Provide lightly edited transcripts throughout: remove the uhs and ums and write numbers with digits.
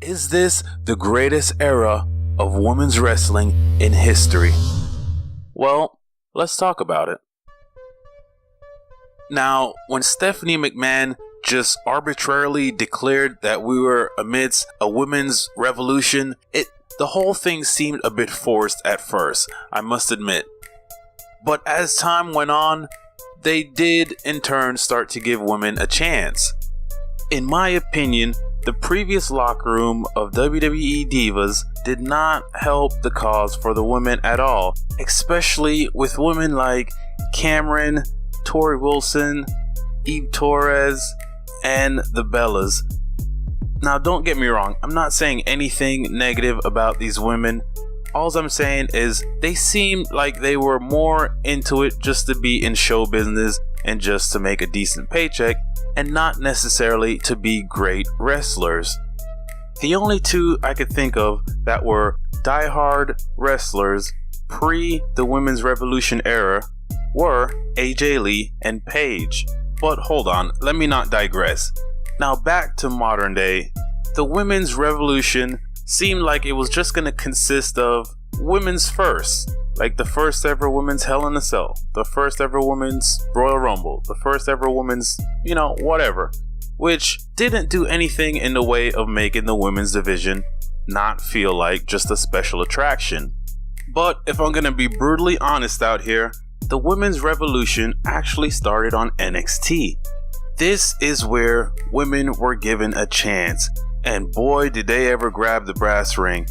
Is this the greatest era of women's wrestling in history? Well, let's talk about it. Now, when Stephanie McMahon just arbitrarily declared that we were amidst a women's revolution, the whole thing seemed a bit forced at first, I must admit. But as time went on, they did in turn start to give women a chance. In my opinion, the previous locker room of WWE Divas did not help the cause for the women at all, especially with women like Cameron, Tori Wilson, Eve Torres, and the Bellas. Now, don't get me wrong, I'm not saying anything negative about these women. All I'm saying is they seemed like they were more into it just to be in show business and just to make a decent paycheck, and not necessarily to be great wrestlers. The only two I could think of that were diehard wrestlers pre the Women's Revolution era were AJ Lee and Paige. But hold on, let me not digress. Now back to modern day. The Women's Revolution seemed like it was just gonna consist of women's first. Like the first ever women's Hell in a Cell, the first ever women's Royal Rumble, the first ever women's, whatever. Which didn't do anything in the way of making the women's division not feel like just a special attraction. But if I'm gonna be brutally honest out here, the Women's Revolution actually started on NXT. This is where women were given a chance, and boy did they ever grab the brass ring.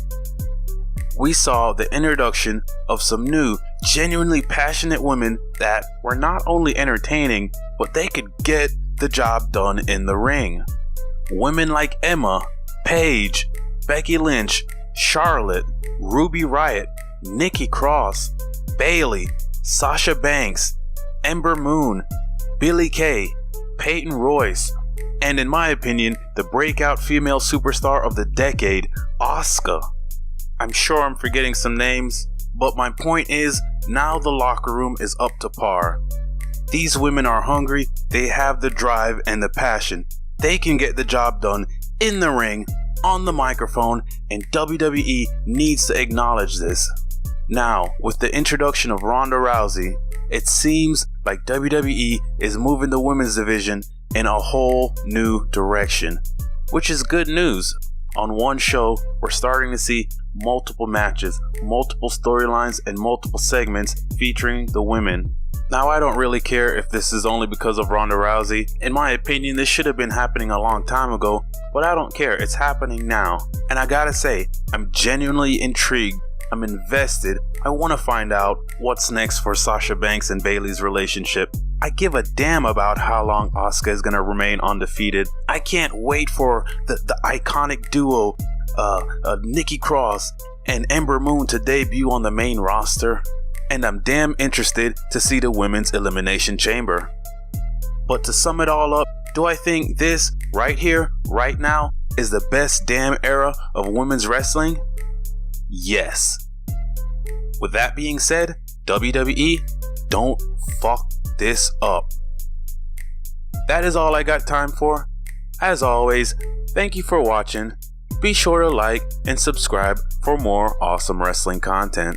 We saw the introduction of some new, genuinely passionate women that were not only entertaining, but they could get the job done in the ring. Women like Emma, Paige, Becky Lynch, Charlotte, Ruby Riott, Nikki Cross, Bayley, Sasha Banks, Ember Moon, Billie Kay, Peyton Royce, and in my opinion, the breakout female superstar of the decade, Asuka. I'm sure I'm forgetting some names, but my point is, now the locker room is up to par. These women are hungry, they have the drive and the passion. They can get the job done in the ring, on the microphone, and WWE needs to acknowledge this. Now, with the introduction of Ronda Rousey, it seems like WWE is moving the women's division in a whole new direction, which is good news. On one show, we're starting to see multiple matches, multiple storylines, and multiple segments featuring the women. Now, I don't really care if this is only because of Ronda Rousey. In my opinion, this should have been happening a long time ago, but I don't care. It's happening now. And I gotta say, I'm genuinely intrigued. I'm invested. I want to find out what's next for Sasha Banks and Bayley's relationship. I give a damn about how long Asuka is going to remain undefeated. I can't wait for the iconic duo Nikki Cross and Ember Moon to debut on the main roster. And I'm damn interested to see the Women's Elimination Chamber. But to sum it all up, do I think this right here, right now, is the best damn era of women's wrestling? Yes. With that being said, WWE, don't fuck this up. That is all I got time for. As always, thank you for watching. Be sure to like and subscribe for more awesome wrestling content.